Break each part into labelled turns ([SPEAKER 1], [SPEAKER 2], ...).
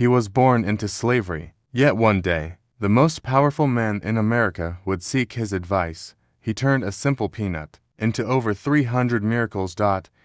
[SPEAKER 1] He was born into slavery. Yet one day, the most powerful man in America would seek his advice. He turned a simple peanut into over 300 miracles.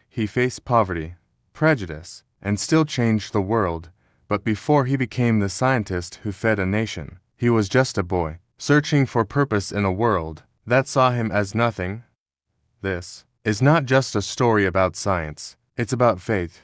[SPEAKER 1] He faced poverty, prejudice, and still changed the world. But before he became the scientist who fed a nation, he was just a boy, searching for purpose in a world that saw him as nothing. This is not just a story about science. It's about faith,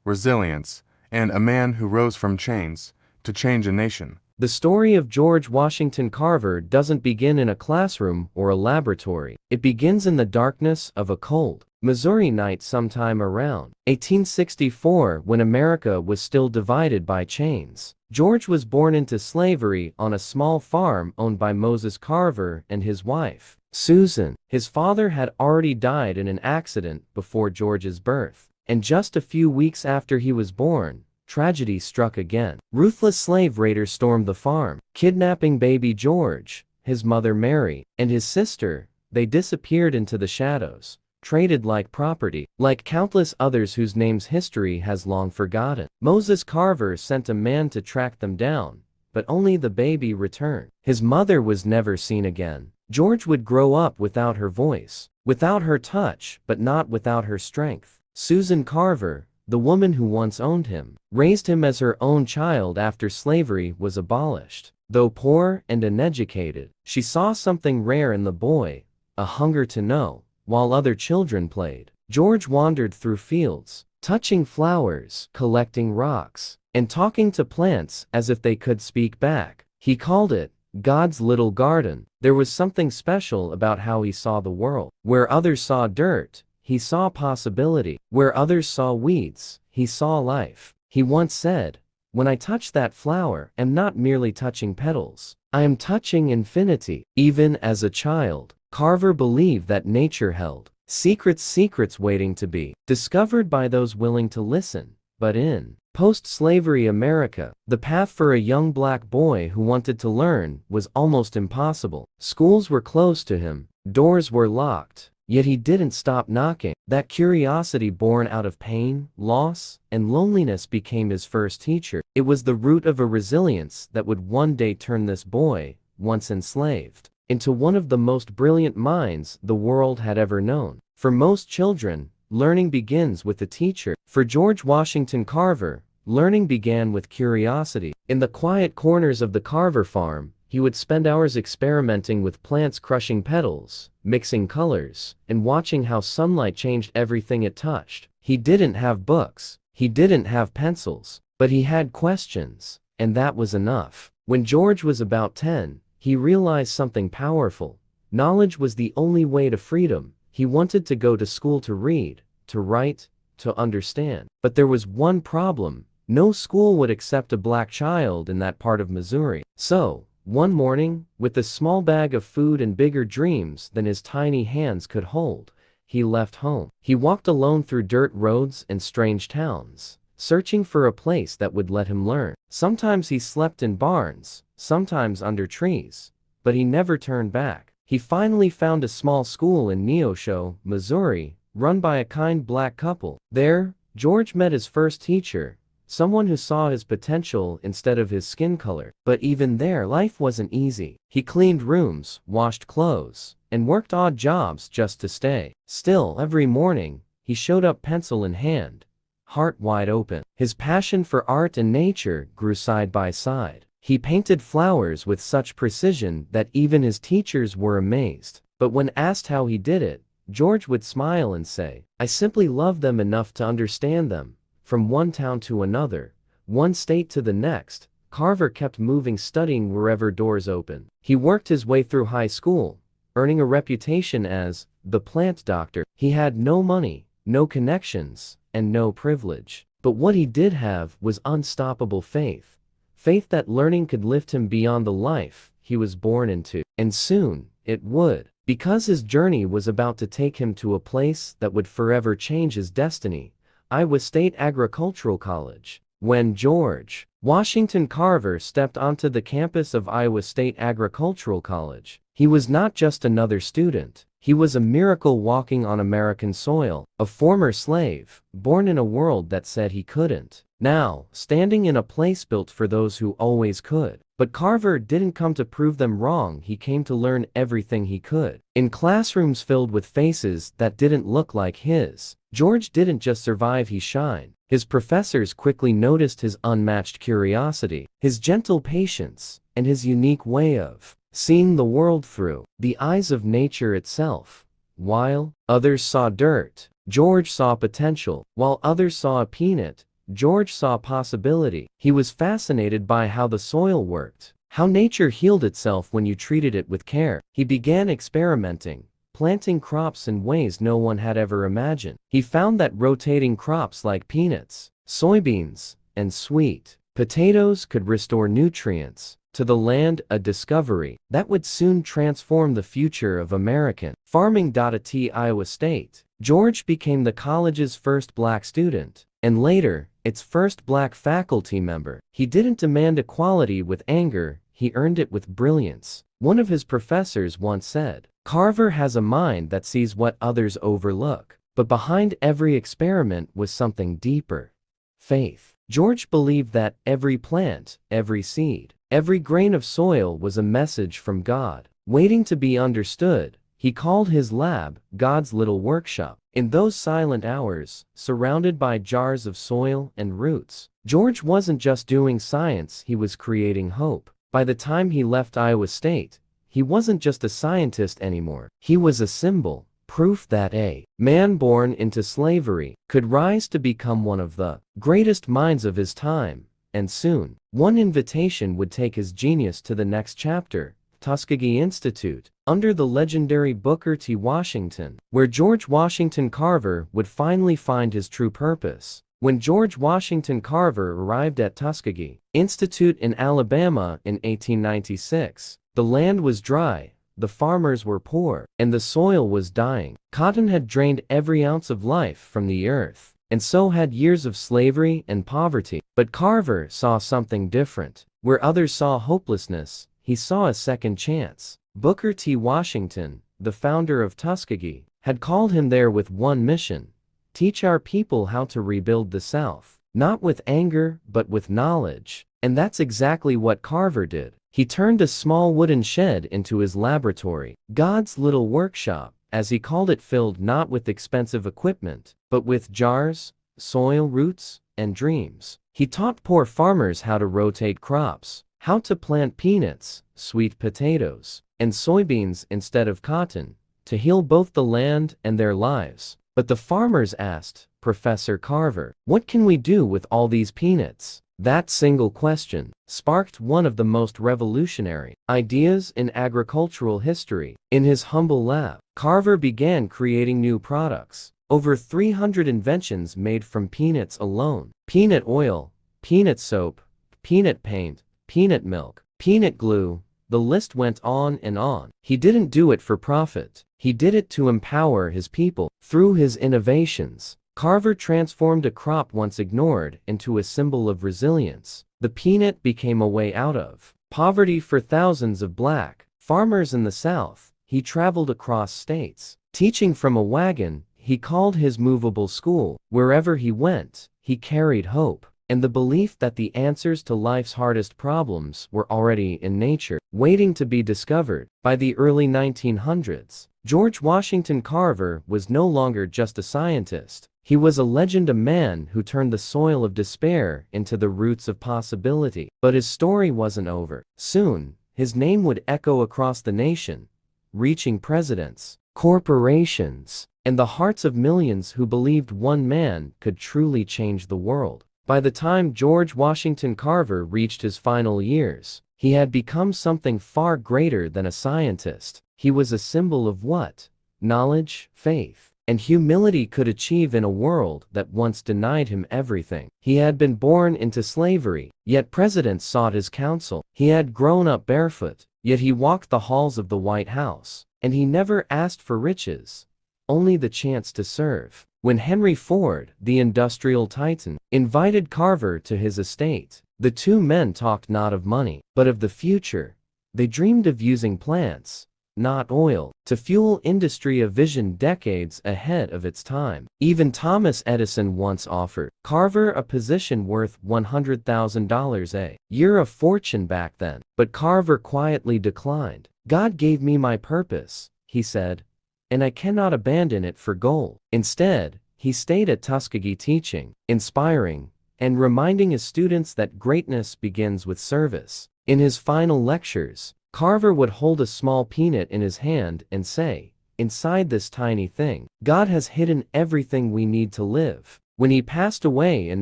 [SPEAKER 1] resilience, and a man who rose from chains to change a nation.
[SPEAKER 2] The story of George Washington Carver doesn't begin in a classroom or a laboratory. It begins in the darkness of a cold Missouri night sometime around 1864, when America was still divided by chains. George was born into slavery on a small farm owned by Moses Carver and his wife, Susan. His father had already died in an accident before George's birth, and just a few weeks after he was born, tragedy struck again. Ruthless slave raiders stormed the farm, kidnapping baby George, his mother Mary, and his sister. They disappeared into the shadows, traded like property, like countless others whose names history has long forgotten. Moses Carver sent a man to track them down, but only the baby returned. His mother was never seen again. George would grow up without her voice, without her touch, but not without her strength. Susan Carver, the woman who once owned him, raised him as her own child after slavery was abolished. Though poor and uneducated, she saw something rare in the boy, a hunger to know. While other children played, George wandered through fields, touching flowers, collecting rocks, and talking to plants as if they could speak back. He called it God's little garden. There was something special about how he saw the world. Where others saw dirt, he saw possibility. Where others saw weeds, he saw life. He once said, "When I touch that flower, I'm not merely touching petals. I am touching infinity." Even as a child, Carver believed that nature held secrets waiting to be discovered by those willing to listen. But in post-slavery America, the path for a young black boy who wanted to learn was almost impossible. Schools were closed to him, doors were locked, yet he didn't stop knocking. That curiosity born out of pain, loss, and loneliness became his first teacher. It was the root of a resilience that would one day turn this boy, once enslaved, into one of the most brilliant minds the world had ever known. For most children, learning begins with a teacher. For George Washington Carver, learning began with curiosity. In the quiet corners of the Carver farm, he would spend hours experimenting with plants, crushing petals, mixing colors, and watching how sunlight changed everything it touched. He didn't have books, he didn't have pencils, but he had questions, and that was enough. When George was about 10, he realized something powerful. Knowledge was the only way to freedom. He wanted to go to school to read, to write, to understand. But there was one problem. No school would accept a black child in that part of Missouri. So, one morning, with a small bag of food and bigger dreams than his tiny hands could hold, he left home. He walked alone through dirt roads and strange towns, searching for a place that would let him learn. Sometimes he slept in barns, sometimes under trees, but he never turned back. He finally found a small school in Neosho, Missouri, run by a kind black couple. There, George met his first teacher, someone who saw his potential instead of his skin color. But even there, life wasn't easy. He cleaned rooms, washed clothes, and worked odd jobs just to stay. Still, every morning, he showed up, pencil in hand, heart wide open. His passion for art and nature grew side by side. He painted flowers with such precision that even his teachers were amazed. But when asked how he did it, George would smile and say, "I simply love them enough to understand them." From one town to another, one state to the next, Carver kept moving, studying wherever doors opened. He worked his way through high school, earning a reputation as the plant doctor. He had no money, no connections, and no privilege. But what he did have was unstoppable faith. Faith that learning could lift him beyond the life he was born into. And soon, it would. Because his journey was about to take him to a place that would forever change his destiny, Iowa State Agricultural College. When George Washington Carver stepped onto the campus of Iowa State Agricultural College, he was not just another student. He was a miracle walking on American soil, a former slave, born in a world that said he couldn't. now standing in a place built for those who always could. But Carver didn't come to prove them wrong, he came to learn everything he could. In classrooms filled with faces that didn't look like his, George didn't just survive, he shined. His professors quickly noticed his unmatched curiosity, his gentle patience, and his unique way of seeing the world through the eyes of nature itself. While others saw dirt, George saw potential. While others saw a peanut, George saw possibility. He was fascinated by how the soil worked, how nature healed itself when you treated it with care. He began experimenting, planting crops in ways no one had ever imagined. He found that rotating crops like peanuts, soybeans, and sweet potatoes could restore nutrients to the land, a discovery that would soon transform the future of American farming. At Iowa State, George became the college's first black student, and later, its first black faculty member. He didn't demand equality with anger, he earned it with brilliance. One of his professors once said, "Carver has a mind that sees what others overlook." But behind every experiment was something deeper: faith. George believed that every plant, every seed, every grain of soil was a message from God, waiting to be understood. He called his lab God's little workshop. In those silent hours, surrounded by jars of soil and roots, George wasn't just doing science, he was creating hope. By the time he left Iowa State, he wasn't just a scientist anymore. He was a symbol, proof that a man born into slavery could rise to become one of the greatest minds of his time. And soon, one invitation would take his genius to the next chapter: Tuskegee Institute, under the legendary Booker T. Washington, where George Washington Carver would finally find his true purpose. When George Washington Carver arrived at Tuskegee Institute in Alabama in 1896, the land was dry, the farmers were poor, and the soil was dying. Cotton had drained every ounce of life from the earth, and so had years of slavery and poverty. But Carver saw something different. Where others saw hopelessness, he saw a second chance. Booker T. Washington, the founder of Tuskegee, had called him there with one mission: teach our people how to rebuild the South, not with anger, but with knowledge. And that's exactly what Carver did. He turned a small wooden shed into his laboratory, God's little workshop, as he called it, filled not with expensive equipment, but with jars, soil, roots, and dreams. He taught poor farmers how to rotate crops, how to plant peanuts, sweet potatoes, and soybeans instead of cotton, to heal both the land and their lives. But the farmers asked, "Professor Carver, what can we do with all these peanuts?" That single question sparked one of the most revolutionary ideas in agricultural history. In his humble lab, Carver began creating new products. Over 300 inventions made from peanuts alone: peanut oil, peanut soap, peanut paint, peanut milk, peanut glue. The list went on and on. He didn't do it for profit. He did it to empower his people. Through his innovations, Carver transformed a crop once ignored into a symbol of resilience. The peanut became a way out of poverty for thousands of black farmers in the South. He traveled across states, teaching from a wagon. He called his movable school. Wherever he went, he carried hope and the belief that the answers to life's hardest problems were already in nature, waiting to be discovered. By the early 1900s, George Washington Carver was no longer just a scientist. He was a legend, a man who turned the soil of despair into the roots of possibility. But his story wasn't over. Soon, his name would echo across the nation, reaching presidents, corporations, and the hearts of millions who believed one man could truly change the world. By the time George Washington Carver reached his final years, he had become something far greater than a scientist. He was a symbol of what knowledge, faith, and humility could achieve in a world that once denied him everything. He had been born into slavery, yet presidents sought his counsel. He had grown up barefoot, yet he walked the halls of the White House. And he never asked for riches, only the chance to serve. When Henry Ford, the industrial titan, invited Carver to his estate, the two men talked not of money, but of the future. They dreamed of using plants, not oil, to fuel industry, a vision decades ahead of its time. Even Thomas Edison once offered Carver a position worth $100,000 a year, a fortune back then. But Carver quietly declined. "God gave me my purpose," he said, "and I cannot abandon it for gold." Instead, he stayed at Tuskegee teaching, inspiring, and reminding his students that greatness begins with service. In his final lectures, Carver would hold a small peanut in his hand and say, "Inside this tiny thing, God has hidden everything we need to live." When he passed away in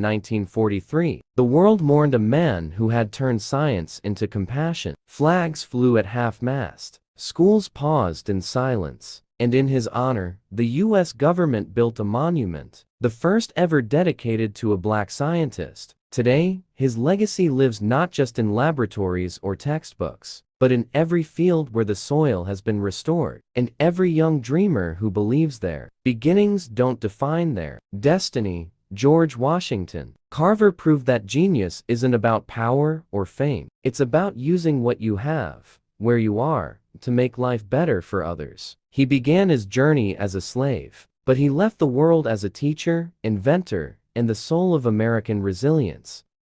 [SPEAKER 2] 1943, the world mourned a man who had turned science into compassion. Flags flew at half-mast, schools paused in silence, and in his honor, the U.S. government built a monument, the first ever dedicated to a black scientist. Today, his legacy lives not just in laboratories or textbooks, but in every field where the soil has been restored, and every young dreamer who believes their beginnings don't define their destiny. George Washington Carver proved that genius isn't about power or fame. It's about using what you have, where you are, to make life better for others. He began his journey as a slave, but he left the world as a teacher, inventor, and the soul of American resilience.